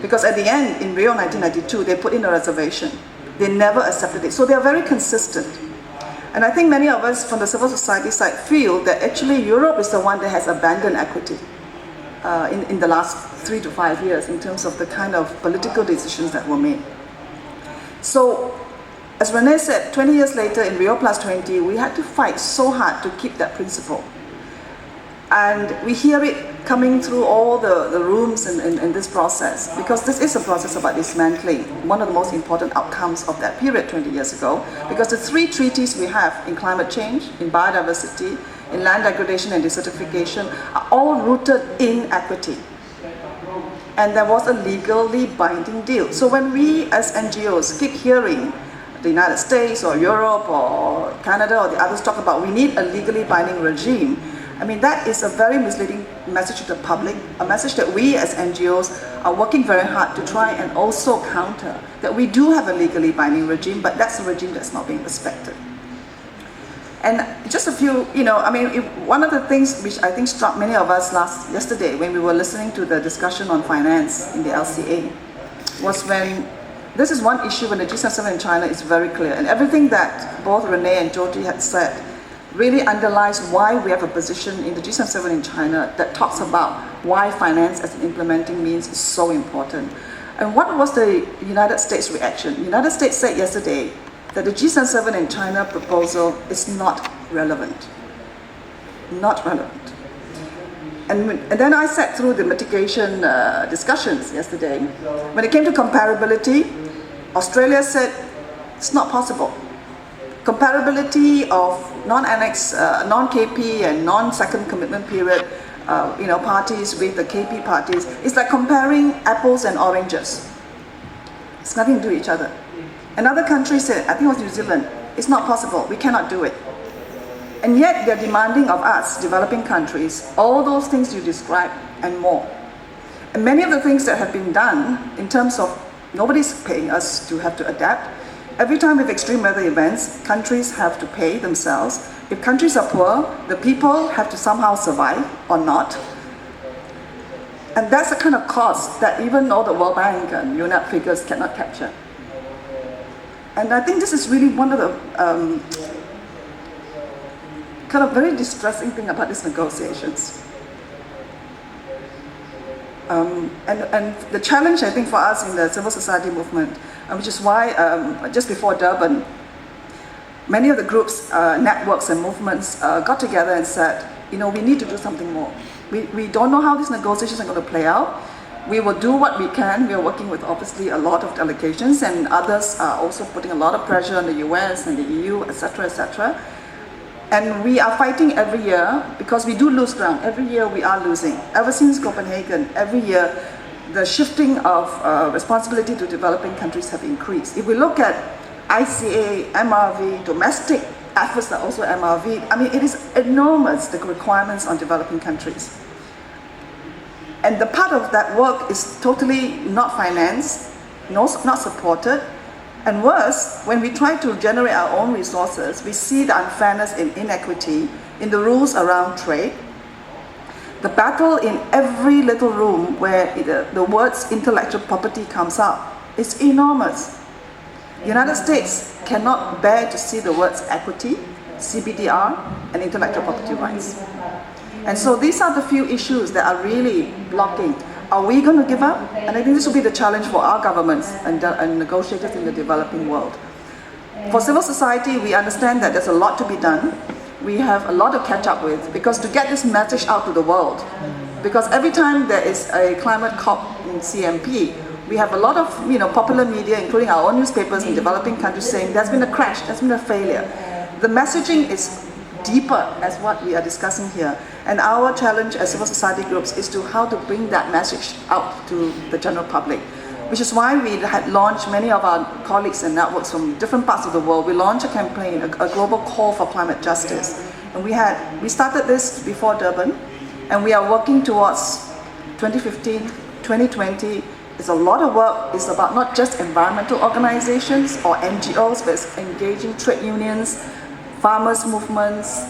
Because at the end, in Rio 1992, they put in a reservation. They never accepted it. So they are very consistent. And I think many of us from the civil society side feel that actually Europe is the one that has abandoned equity in the last 3 to 5 years in terms of the kind of political decisions that were made. So, as Renee said, 20 years later in Rio Plus 20, we had to fight so hard to keep that principle. And we hear it coming through all the rooms in this process, because this is a process about dismantling, one of the most important outcomes of that period 20 years ago, because the 3 treaties we have in climate change, in biodiversity, in land degradation and desertification are all rooted in equity. And there was a legally binding deal. So when we as NGOs keep hearing the United States or Europe or Canada or the others talk about we need a legally binding regime, I mean, that is a very misleading message to the public, a message that we as NGOs are working very hard to try and also counter, that we do have a legally binding regime, but that's a regime that's not being respected. And just a few, I mean, one of the things which I think struck many of us yesterday when we were listening to the discussion on finance in the LCA was when, this is one issue when the G77 in China is very clear, and everything that both Renee and Jyoti had said really underlies why we have a position in the G77 in China that talks about why finance as an implementing means is so important. And what was the United States reaction? The United States said yesterday that the G77 in China proposal is not relevant. Not relevant. And then I sat through the mitigation discussions yesterday. When it came to comparability, Australia said it's not possible. Comparability of non-annex, non-KP and non-second commitment period parties with the KP parties is like comparing apples and oranges. It's nothing to do with each other. Another country said, I think it was New Zealand, it's not possible, we cannot do it. And yet they're demanding of us, developing countries, all those things you described and more. And many of the things that have been done in terms of nobody's paying us to have to adapt. Every time with extreme weather events, countries have to pay themselves. If countries are poor, the people have to somehow survive or not. And that's the kind of cost that even though the World Bank and UNEP figures cannot capture. And I think this is really one of the kind of very distressing thing about these negotiations. And the challenge, I think, for us in the civil society movement, which is why just before Durban, many of the groups, networks and movements got together and said, we need to do something more. We don't know how these negotiations are going to play out. We will do what we can. We are working with obviously a lot of delegations, and others are also putting a lot of pressure on the US and the EU, etc., etc. And we are fighting every year because we do lose ground. Every year we are losing. Ever since Copenhagen, every year the shifting of responsibility to developing countries have increased. If we look at ICA, MRV, domestic efforts are also MRV. I mean, it is enormous, the requirements on developing countries. And the part of that work is totally not financed, not supported. And worse, when we try to generate our own resources, we see the unfairness and inequity in the rules around trade. The battle in every little room where the words intellectual property comes up is enormous. The United States cannot bear to see the words equity, CBDR, and intellectual property rights. And so these are the few issues that are really blocking. Are we going to give up? And I think this will be the challenge for our governments and negotiators in the developing world. For civil society, we understand that there's a lot to be done. We have a lot to catch up with, because to get this message out to the world, because every time there is a climate COP in CMP, we have a lot of popular media, including our own newspapers in developing countries, saying there's been a crash, there's been a failure. The messaging is deeper as what we are discussing here. And our challenge as civil society groups is to how to bring that message out to the general public, which is why we had launched, many of our colleagues and networks from different parts of the world, we launched a campaign, a global call for climate justice. And we started this before Durban, and we are working towards 2015, 2020. It's a lot of work. It's about not just environmental organizations or NGOs, but it's engaging trade unions, farmers movements,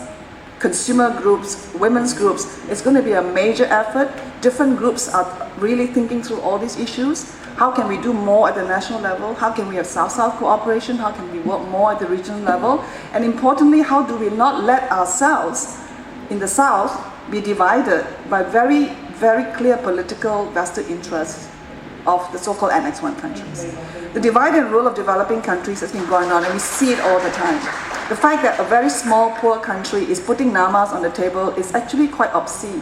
consumer groups, women's groups. It's going to be a major effort. Different groups are really thinking through all these issues. How can we do more at the national level? How can we have South-South cooperation? How can we work more at the regional level? And importantly, how do we not let ourselves in the South be divided by very, very clear political vested interests of the so-called Annex I countries. The divide and rule of developing countries has been going on, and we see it all the time. The fact that a very small, poor country is putting namas on the table is actually quite obscene.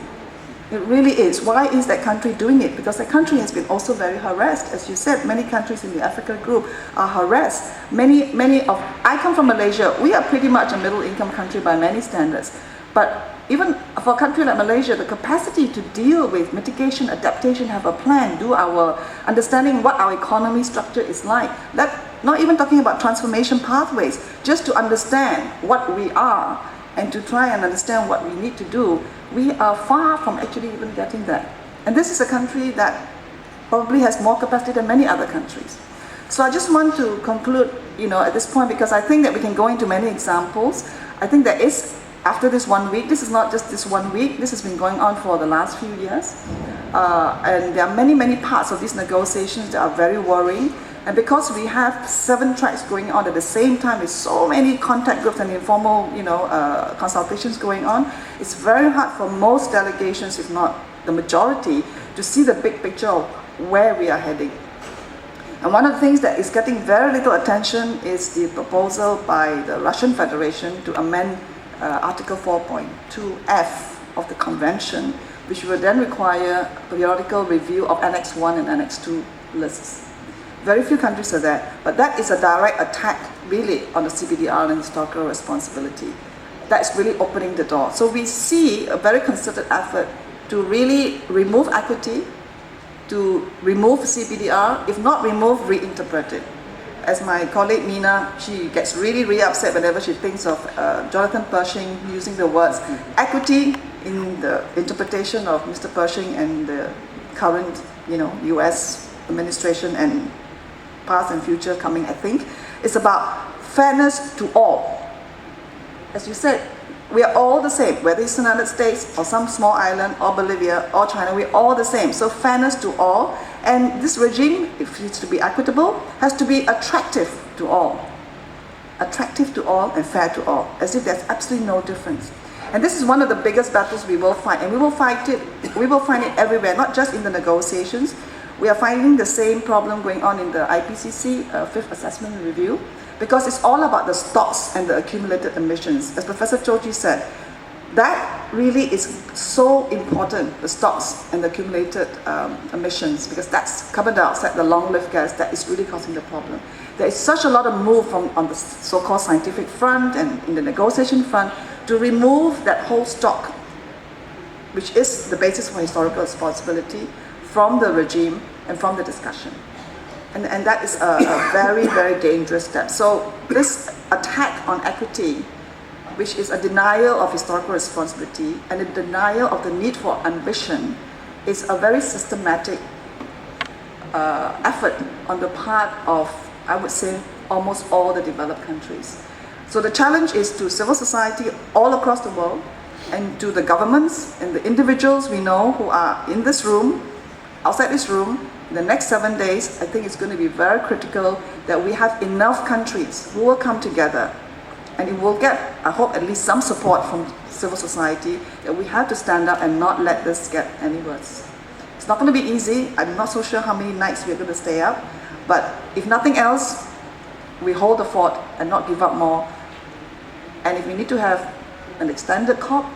It really is. Why is that country doing it? Because that country has been also very harassed. As you said, many countries in the Africa group are harassed. I come from Malaysia. We are pretty much a middle-income country by many standards. But even for a country like Malaysia, the capacity to deal with mitigation, adaptation, have a plan, do our understanding what our economy structure is like. Not even talking about transformation pathways, just to understand what we are and to try and understand what we need to do, we are far from actually even getting that. And this is a country that probably has more capacity than many other countries. So I just want to conclude, at this point, because I think that we can go into many examples. I think there is, after this 1 week, this is not just this 1 week, this has been going on for the last few years. And there are many, many parts of these negotiations that are very worrying. And because we have 7 tracks going on at the same time with so many contact groups and informal, consultations going on, it's very hard for most delegations, if not the majority, to see the big picture of where we are heading. And one of the things that is getting very little attention is the proposal by the Russian Federation to amend Article 4.2F of the Convention, which will then require periodical review of Annex 1 and Annex 2 lists. Very few countries are there, but that is a direct attack really on the CBDR and historical responsibility. That's really opening the door. So we see a very concerted effort to really remove equity, to remove CBDR, if not remove, reinterpret it. As my colleague Mina, she gets really upset whenever she thinks of Jonathan Pershing using the words equity in the interpretation of Mr. Pershing and the current, US administration and past and future coming, I think. It's about fairness to all. As you said, we are all the same, whether it's the United States or some small island or Bolivia or China, we're all the same. So fairness to all. And this regime, if it's to be equitable, has to be attractive to all. Attractive to all and fair to all, as if there's absolutely no difference. And this is one of the biggest battles we will fight, and we will find it everywhere, not just in the negotiations. We are finding the same problem going on in the IPCC Fifth Assessment Review, because it's all about the stocks and the accumulated emissions. As Professor Choji said, that really is so important, the stocks and the accumulated emissions, because that's carbon dioxide, the long-lived gas, that is really causing the problem. There is such a lot of move on the so-called scientific front and in the negotiation front to remove that whole stock, which is the basis for historical responsibility, from the regime and from the discussion. And that is a very, very dangerous step. So this attack on equity, which is a denial of historical responsibility and a denial of the need for ambition, is a very systematic effort on the part of, I would say, almost all the developed countries. So the challenge is to civil society all across the world, and to the governments and the individuals we know who are in this room, outside this room. In the next 7 days, I think it's going to be very critical that we have enough countries who will come together, and it will get, I hope, at least some support from civil society, that we have to stand up and not let this get any worse. It's not going to be easy. I'm not so sure how many nights we're going to stay up, but if nothing else, we hold the fort and not give up more. And if we need to have an extended COP,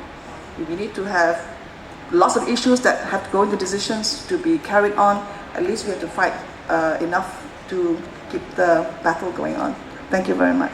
if we need to have lots of issues that have to go into decisions to be carried on, at least we have to fight enough to keep the battle going on. Thank you very much.